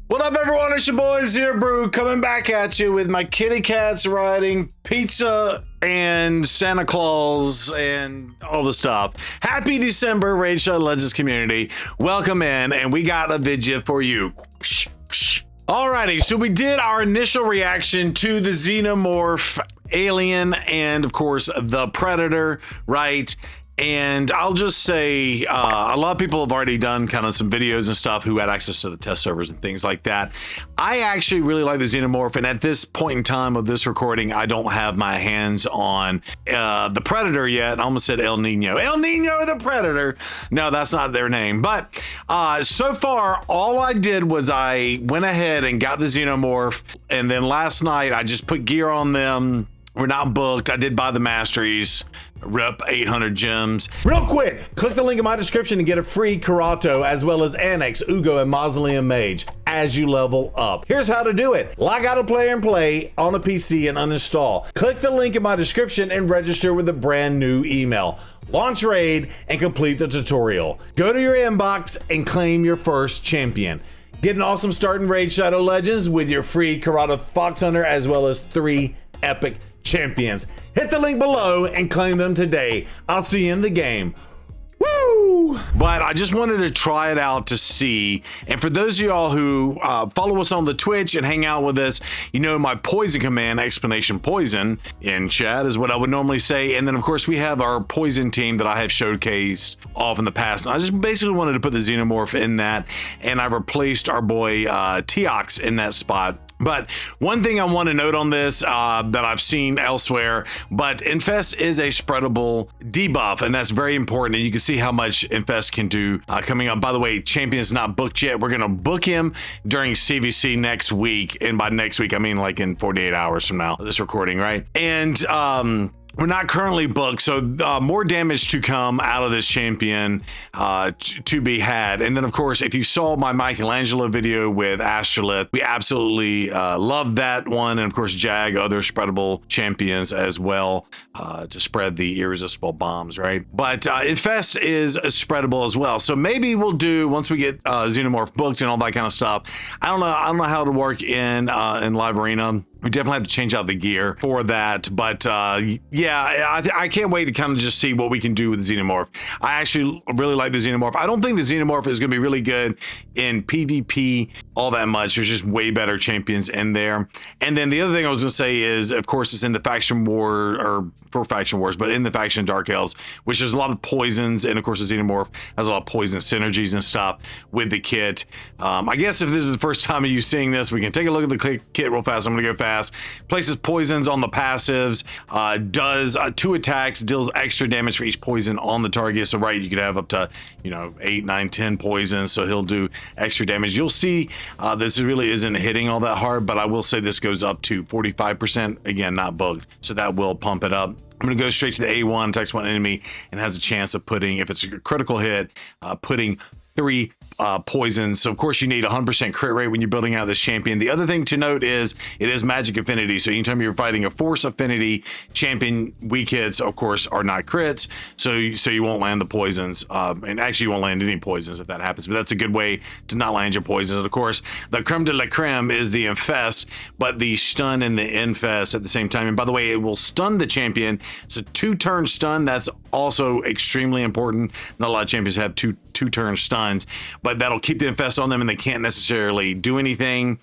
What up, everyone? It's your boy ZEROBREW coming back at you with my kitty cats riding pizza and Santa Claus and all the stuff. Happy December, Raid Legends community. Welcome in, and we got a video for you. Alrighty, so we did our initial reaction to the Xenomorph alien and, of course, the Predator, right? And I'll just say a lot of people have already done kind of some videos and stuff who had access to the test servers and things like that. I actually really like the Xenomorph, and at this point in time of this recording, I don't have my hands on the Predator yet. I almost said El Nino. El Nino the Predator. No, that's not their name. But so far, all I did was I went ahead and got the Xenomorph, and then last night I just put gear on them. We're not booked. I did buy the masteries. Rep 800 gems. Real quick, click the link in my description to get a free Karato as well as Annex, Ugo, and Mausoleum Mage as you level up. Here's how to do it. Log out of Player and Play on a PC and uninstall. Click the link in my description and register with a brand new email. Launch Raid and complete the tutorial. Go to your inbox and claim your first champion. Get an awesome start in Raid Shadow Legends with your free Karato Fox Hunter as well as 3 epic champions. Hit the link below and claim them today. I'll see you in the game. Woo! But I just wanted to try it out to see. And for those of y'all who follow us on the Twitch and hang out with us, you know my poison command, exclamation poison, in chat is what I would normally say. And then of course we have our poison team that I have showcased off in the past. And I just basically wanted to put the Xenomorph in that, and I replaced our boy Teox in that spot. But one thing I want to note on this that I've seen elsewhere, but Infest is a spreadable debuff, and that's very important. And you can see how much Infest can do coming up. By the way, Champion is not booked yet. We're going to book him during CVC next week. And by next week, I mean like in 48 hours from now, this recording, right? And we're not currently booked, so more damage to come out of this champion to be had. And then, of course, if you saw my Michelangelo video with Astrolith, we absolutely loved that one. And, of course, Jag, other spreadable champions as well to spread the irresistible bombs, right? But Infest is spreadable as well. So maybe we'll do, once we get Xenomorph booked and all that kind of stuff, I don't know how to work in Live Arena. We definitely have to change out the gear for that, but yeah, I can't wait to kind of just see what we can do with the Xenomorph. I actually really like the Xenomorph. I don't think the Xenomorph is going to be really good in PvP all that much. There's just way better champions in there. And then the other thing I was going to say is, of course, it's in the faction war, or for faction wars, but in the faction Dark Elves, which there's a lot of poisons, and of course the Xenomorph has a lot of poison synergies and stuff with the kit. I guess if this is the first time of you seeing this, we can take a look at the kit real fast. I'm going to go fast. Places poisons on the passives, does 2 attacks, deals extra damage for each poison on the target. So right, you could have up to 8, 9, 10 poisons, so he'll do extra damage. You'll see this really isn't hitting all that hard, but I will say this goes up to 45%. Again, not bugged, so that will pump it up. I'm going to go straight to the A1, attacks one enemy, and has a chance of putting, if it's a critical hit, putting 3 poisons. So of course you need 100% crit rate when you're building out this champion. The other thing to note is it is magic affinity. So anytime you're fighting a force affinity champion, weak hits of course are not crits. So you won't land the poisons. And actually you won't land any poisons if that happens, but that's a good way to not land your poisons. And of course the creme de la creme is the Infest, but the stun and the Infest at the same time. And by the way, it will stun the champion. It's a 2-turn stun. That's also extremely important. Not a lot of champions have two turn stuns, but that'll keep the Infest on them and they can't necessarily do anything.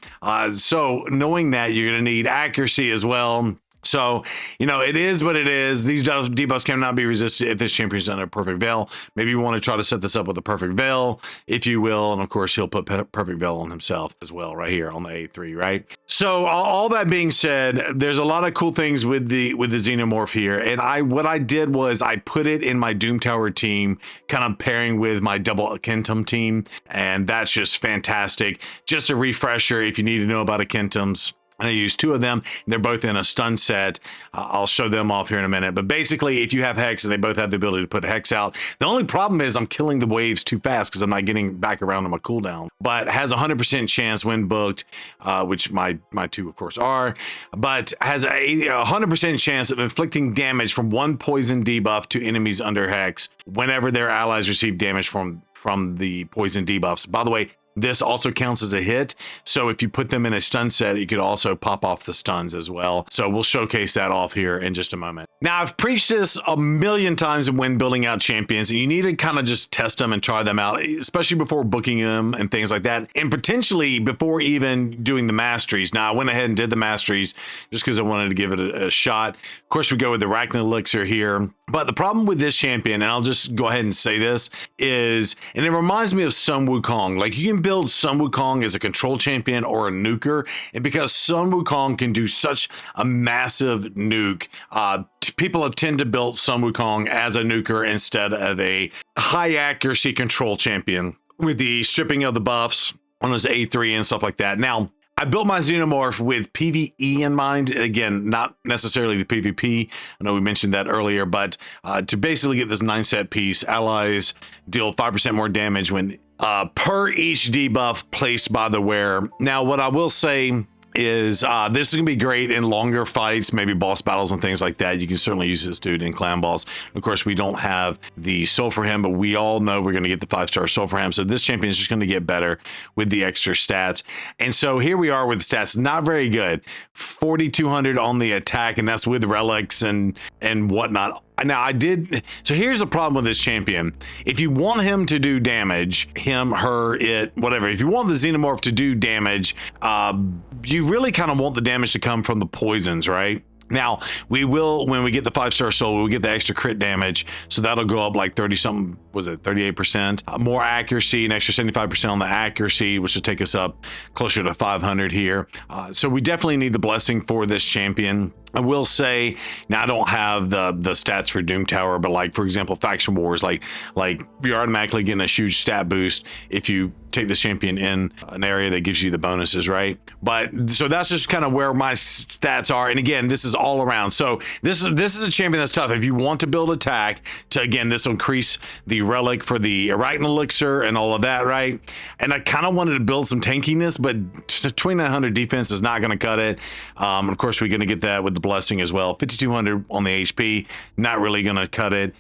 So knowing that, you're going to need accuracy as well. So, it is what it is. These debuffs cannot be resisted if this champion's done a perfect veil. Maybe you want to try to set this up with a perfect veil, if you will. And of course, he'll put perfect veil on himself as well, right here on the A3, right? So all that being said, there's a lot of cool things with the Xenomorph here. And what I did was I put it in my Doom Tower team, kind of pairing with my double Akentum team. And that's just fantastic. Just a refresher if you need to know about Akentums. I use 2 of them, and they're both in a stun set. I'll show them off here in a minute. But basically, if you have Hex, and they both have the ability to put Hex out, the only problem is I'm killing the waves too fast because I'm not getting back around on my cooldown. But has a 100% chance when booked, which my 2, of course, are. But has a 100% chance of inflicting damage from 1 poison debuff to enemies under Hex whenever their allies receive damage from the poison debuffs. By the way, this also counts as a hit. So if you put them in a stun set, you could also pop off the stuns as well. So we'll showcase that off here in just a moment. Now, I've preached this a million times when building out champions, and you need to kind of just test them and try them out, especially before booking them and things like that, and potentially before even doing the masteries. Now, I went ahead and did the masteries just because I wanted to give it a shot. Of course, we go with the Arachnid Elixir here. But the problem with this champion, and I'll just go ahead and say this, is, and it reminds me of Sun Wukong. Like, you can build Sun Wukong as a control champion or a nuker, and because Sun Wukong can do such a massive nuke, people have tended to build Sun Wukong as a nuker instead of a high accuracy control champion with the stripping of the buffs on his A3 and stuff like that. Now, I built my Xenomorph with PvE in mind. Again, not necessarily the PvP. I know we mentioned that earlier, but to basically get this 9-set piece, allies deal 5% more damage when per each debuff placed by the wearer. Now, what I will say is this is gonna be great in longer fights, maybe boss battles and things like that. You can certainly use this dude in clan balls. Of course, we don't have the soul for him, but we all know we're gonna get the 5-star soul for him. So this champion is just gonna get better with the extra stats. And so here we are with the stats, not very good. 4,200 on the attack, and that's with relics and whatnot. Now so here's the problem with this champion. If you want him to do damage, him, her, it, whatever, if you want the Xenomorph to do damage, you really kind of want the damage to come from the poisons, right? Now, we will, when we get the 5-star soul, we'll get the extra crit damage. So that'll go up like 30 something, was it 38%? More accuracy, an extra 75% on the accuracy, which will take us up closer to 500 here. So we definitely need the blessing for this champion. I will say, now I don't have the stats for Doom Tower, but like, for example, Faction Wars, like you're automatically getting a huge stat boost if you take the champion in an area that gives you the bonuses, right? But so that's just kind of where my stats are. And again, this is all around. So this is a champion that's tough. If you want to build attack, again, this will increase the relic for the Arachnid Elixir and all of that, right? And I kind of wanted to build some tankiness, but 2,900 defense is not going to cut it. Of course, we're going to get that with the blessing as well. 5,200 on the HP, not really going to cut it.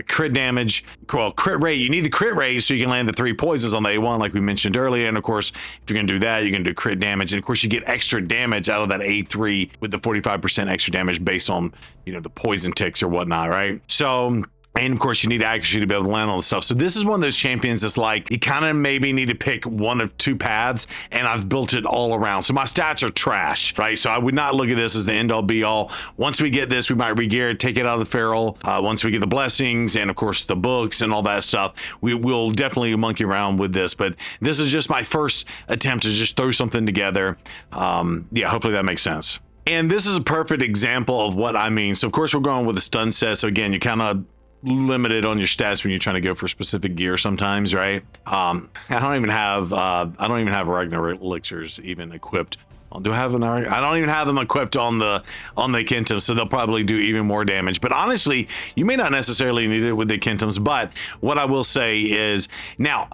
Crit damage, well, crit rate. You need the crit rate so you can land the 3 poisons on the A1, like we mentioned earlier. And of course, if you're going to do that, you're going to do crit damage. And of course, you get extra damage out of that A3 with the 45% extra damage based on, you know, the poison ticks or whatnot, right? So, and of course, you need accuracy to be able to land all the stuff. So this is one of those champions that's like, you kind of maybe need to pick one of 2 paths, and I've built it all around. So my stats are trash, right? So I would not look at this as the end all be all. Once we get this, we might regear it, take it out of the feral. Once we get the blessings and of course the books and all that stuff, we will definitely monkey around with this. But this is just my first attempt to just throw something together. Yeah, hopefully that makes sense. And this is a perfect example of what I mean. So of course we're going with a stun set. So again, you kind of limited on your stats when you're trying to go for specific gear sometimes, right? I don't even have Arachnid Elixirs even equipped. Do I have an? I don't even have them equipped on the Kentums, so they'll probably do even more damage. But honestly, you may not necessarily need it with the Kentums. But what I will say is, now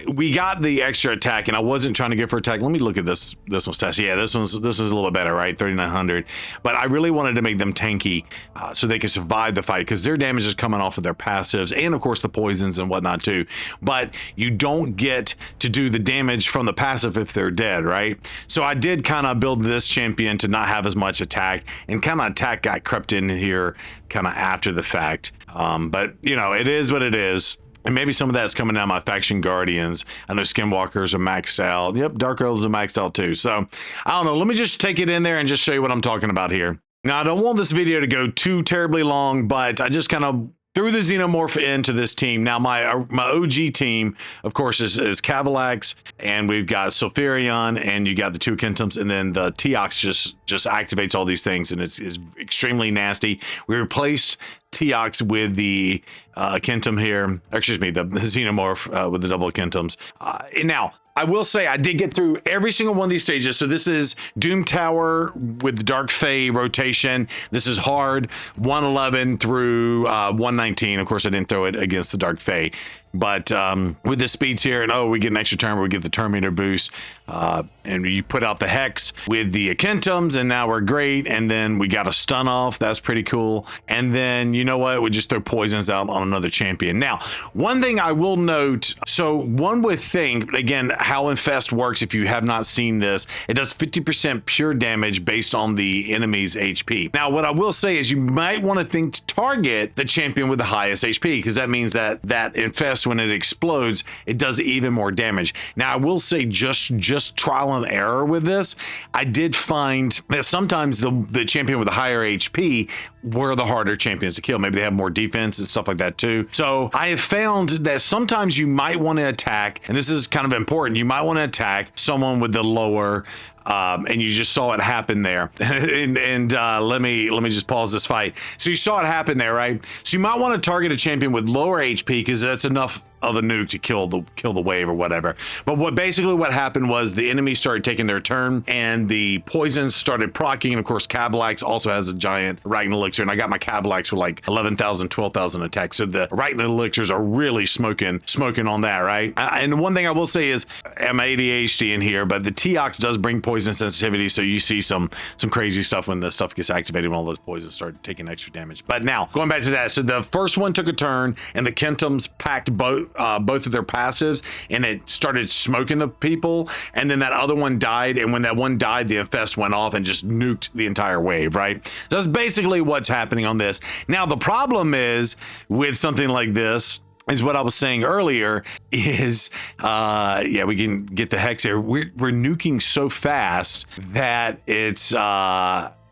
we got the extra attack, and I wasn't trying to go for attack. Let me look at this one's stats. Yeah, this is a little bit better, right? 3,900. But I really wanted to make them tanky so they could survive the fight, because their damage is coming off of their passives and of course the poisons and whatnot too. But you don't get to do the damage from the passive if they're dead, right? So I did kind of build this champion to not have as much attack, and kind of attack got crept in here kind of after the fact. But you know, it is what it is. And maybe some of that's coming down my faction guardians. I know skinwalkers are maxed out. Yep, dark elves are maxed out too. So I don't know. Let me just take it in there and just show you what I'm talking about here. Now, I don't want this video to go too terribly long, but I just kind of threw the Xenomorph into this team. Now, my OG team, of course, is Cavalax, and we've got Sulfurion, and you got the 2 Kentums, and then the Teox just activates all these things, and it's extremely nasty. We replaced Teox with the Kentum here, excuse me, the Xenomorph with the double Kentums. Now, I will say I did get through every single one of these stages. So this is Doom Tower with Dark Fae rotation. This is hard, 111 through 119. Of course, I didn't throw it against the Dark Fae. But with the speeds here, and we get an extra turn, we get the turn meter boost, and you put out the Hex with the Akentums, and now we're great. And then we got a stun off. That's pretty cool. And then, you know what? We just throw poisons out on another champion. Now, one thing I will note, so one would think, again, how Infest works, if you have not seen this, it does 50% pure damage based on the enemy's HP. Now, what I will say is you might want to think to target the champion with the highest HP, because that means that Infest, when it explodes, it does even more damage. Now, I will say just trial and error with this, I did find that sometimes the champion with the higher HP were the harder champions to kill. Maybe they have more defense and stuff like that too. So I have found that sometimes you might want to attack, and this is kind of important, you might want to attack someone with the lower, and you just saw it happen there. and let me just pause this fight. So you saw it happen there, right? So you might want to target a champion with lower HP, because that's enough of a nuke to kill the wave or whatever. But what happened was the enemy started taking their turn, and the poisons started proccing. And of course, Cavalax also has a giant Arachnid elixir, and I got my Cavalax with like 11,000, 12,000 attacks. So the Arachnid elixirs are really smoking on that, right? And one thing I will say is, I'm ADHD in here, but the T-Ox does bring poison sensitivity, so you see some crazy stuff when the stuff gets activated, when all those poisons start taking extra damage. But now, going back to that, so the first one took a turn, and the Kentums packed both of their passives, and it started smoking the people, and then that other one died, and when that one died, the Infest went off and just nuked the entire wave, right? So that's basically what's happening on this. Now, the problem is with something like this, is what I was saying earlier, is yeah, we can get the Hex here. We're nuking so fast that it's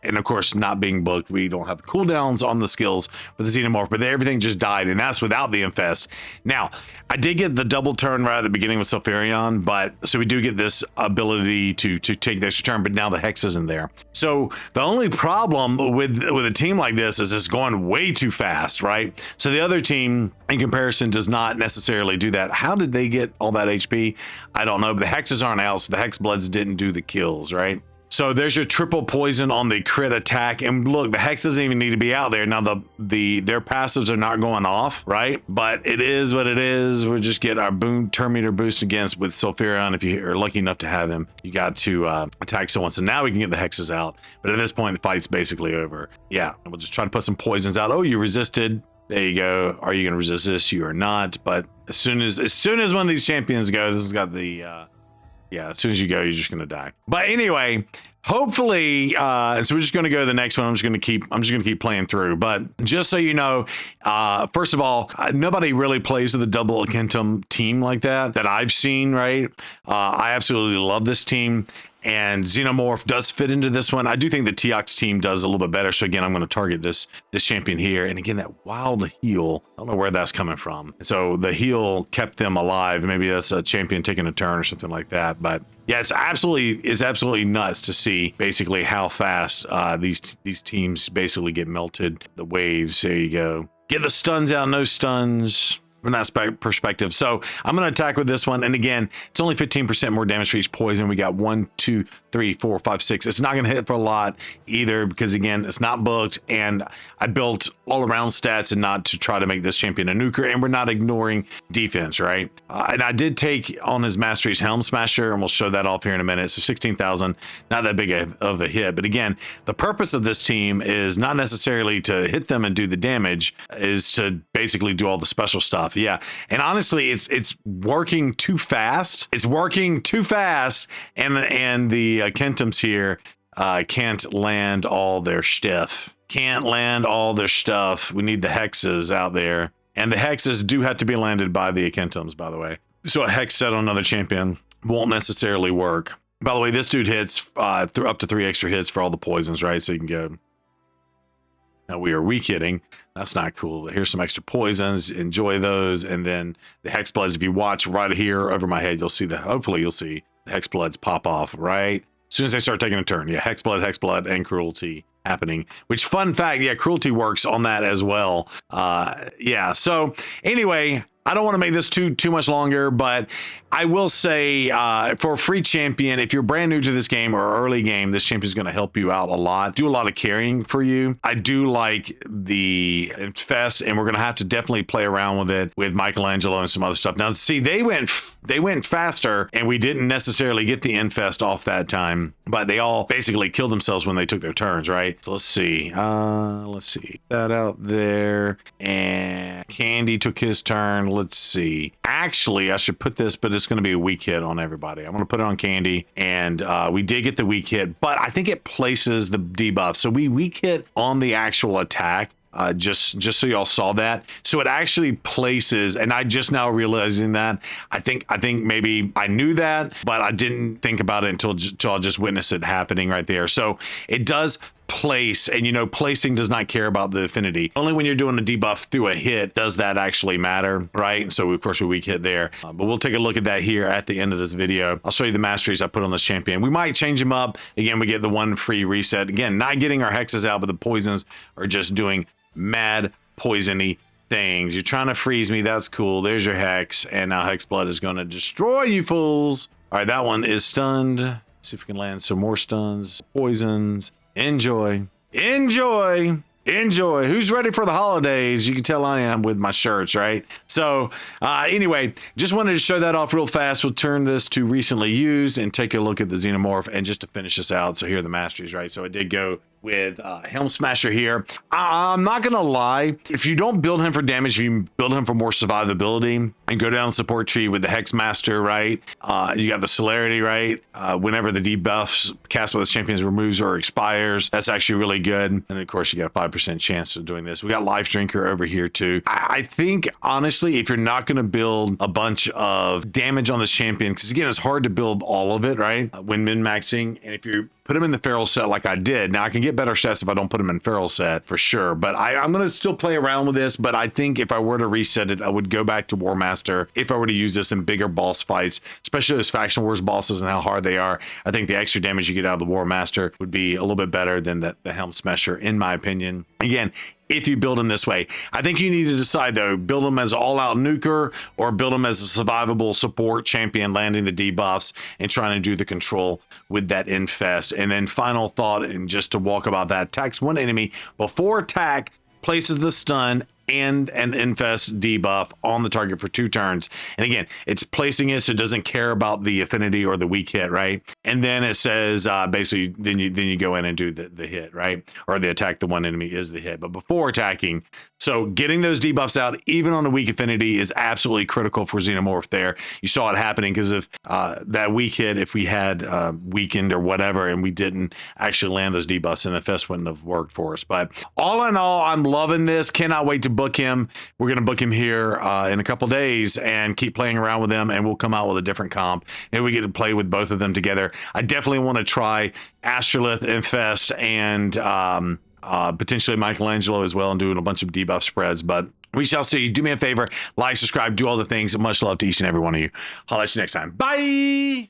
and of course, not being booked, we don't have the cooldowns on the skills for the Xenomorph, but everything just died, and that's without the Infest. Now, I did get the double turn right at the beginning with Sulfurion, but so we do get this ability to take the extra turn, but now the Hex isn't there. So the only problem with a team like this is it's going way too fast, right? So the other team, in comparison, does not necessarily do that. How did they get all that HP? I don't know, but the Hexes aren't out, so the Hex Bloods didn't do the kills, right? So there's your triple poison on the crit attack, and look, the Hex doesn't even need to be out there. Now their passives are not going off, right? But it is what it is. We'll just get our turn meter boost against with Sulfurion. If you are lucky enough to have him, you got to attack someone. So now we can get the Hexes out. But at this point, the fight's basically over. Yeah, we'll just try to put some poisons out. Oh, you resisted. There you go. Are you going to resist this? You are not. But as soon as one of these champions go, this has got the yeah, as soon as you go, you're just gonna die. But anyway, hopefully, so we're just gonna go to the next one. I'm just gonna keep playing through. But just so you know, first of all, nobody really plays with a double Akentum team like that I've seen, right? I absolutely love this team. And Xenomorph does fit into this one. I do think the T-Ox team does a little bit better. So again, I'm going to target this champion here. And again, that wild heal, I don't know where that's coming from. So the heal kept them alive. Maybe that's a champion taking a turn or something like that. But yeah, it's absolutely nuts to see basically how fast these teams basically get melted. The waves, there you go. Get the stuns out, no stuns. From that perspective. So I'm going to attack with this one. And again, it's only 15% more damage for each poison. We got 1, 2, 3, 4, 5, 6. It's not going to hit for a lot either, because again, it's not booked. And I built all around stats and not to try to make this champion a nuker. And we're not ignoring defense, right? And I did take on his masteries Helm Smasher, and we'll show that off here in a minute. So 16,000, not that big of a hit. But again, the purpose of this team is not necessarily to hit them and do the damage, is to basically do all the special stuff. Yeah, and honestly, it's working too fast. It's working too fast, and the Kentums here can't land all their stuff. Can't land all their stuff. We need the Hexes out there, and the Hexes do have to be landed by the Kentums, by the way. So a Hex set on another champion won't necessarily work. By the way, this dude hits up to 3 extra hits for all the poisons, right? So you can go. Now, are we kidding? That's not cool. But here's some extra poisons. Enjoy those. And then the Hex Bloods, if you watch right here over my head, you'll see hopefully you'll see the Hex Bloods pop off right as soon as they start taking a turn. Yeah, Hex Blood, and Cruelty happening. Which, fun fact, yeah, Cruelty works on that as well. Yeah, so anyway, I don't want to make this too much longer, but I will say for a free champion, if you're brand new to this game or early game, this champion is going to help you out a lot, do a lot of carrying for you. I do like the Infest, and we're going to have to definitely play around with it with Michelangelo and some other stuff. Now, see, they went faster, and we didn't necessarily get the Infest off that time, but they all basically killed themselves when they took their turns, right? So let's see. That out there, and Candy took his turn. Let's see. Actually, I should put this, but it's going to be a weak hit on everybody. I'm going to put it on Candy, and we did get the weak hit, but I think it places the debuff. So we weak hit on the actual attack. Just so y'all saw that. So it actually places, and I just now realizing that. I think maybe I knew that, but I didn't think about it until I just witnessed it happening right there. So it does place, and you know, placing does not care about the affinity. Only when you're doing a debuff through a hit does that actually matter, right? And so of course we weak hit there, but we'll take a look at that here at the end of this video. I'll show you the masteries I put on this champion. We might change them up. Again, we get the one free reset. Again, not getting our hexes out, but the poisons are just doing mad poisony things. You're trying to freeze me. That's cool. There's your hex, and now hex blood is going to destroy you fools. All right, that one is stunned. Let's see if we can land some more stuns, poisons. Enjoy. Who's ready for the holidays? You can tell I am with my shirts, right? So anyway, just wanted to show that off real fast. We'll turn this to recently used and take a look at the Xenomorph, and just to finish this out. So here are the masteries, right? So it did go with Helm Smasher here. I'm not gonna lie, if you don't build him for damage, if you build him for more survivability and go down the support tree with the Hex Master, right? You got the celerity, right? Whenever the debuffs cast by this champion removes or expires, that's actually really good. And of course, you got a 5% chance of doing this. We got Life Drinker over here too. I think honestly, if you're not gonna build a bunch of damage on this champion, because again, it's hard to build all of it, right? When min-maxing, and if you put him in the feral set like I did. Now I can get better stats if I don't put him in feral set for sure, but I'm going to still play around with this. But I think if I were to reset it, I would go back to War Master. If I were to use this in bigger boss fights, especially those Faction Wars bosses and how hard they are, I think the extra damage you get out of the War Master would be a little bit better than the Helm Smasher, in my opinion. Again, if you build him this way, I think you need to decide though, build him as all-out nuker or build him as a survivable support champion, landing the debuffs and trying to do the control with that Infest. And then final thought, and just to walk about that, attacks one enemy before attack, places the stun and an Infest debuff on the target for 2 turns. And again, it's placing it so it doesn't care about the affinity or the weak hit, right? And then it says basically then you go in and do the hit, right? Or the attack, the one enemy is the hit. But before attacking, so getting those debuffs out even on the weak affinity is absolutely critical for Xenomorph there. You saw it happening because of that weak hit. If we had weakened or whatever and we didn't actually land those debuffs, and the Infest wouldn't have worked for us. But all in all, I'm loving this. Cannot wait to book him. We're going to book him here in a couple days and keep playing around with him, and we'll come out with a different comp, and we get to play with both of them together. I definitely want to try Astrolith, Infest, and potentially Michelangelo as well, and doing a bunch of debuff spreads, but we shall see. Do me a favor, like, subscribe, do all the things. Much love to each and every one of you. I'll let you next time. Bye.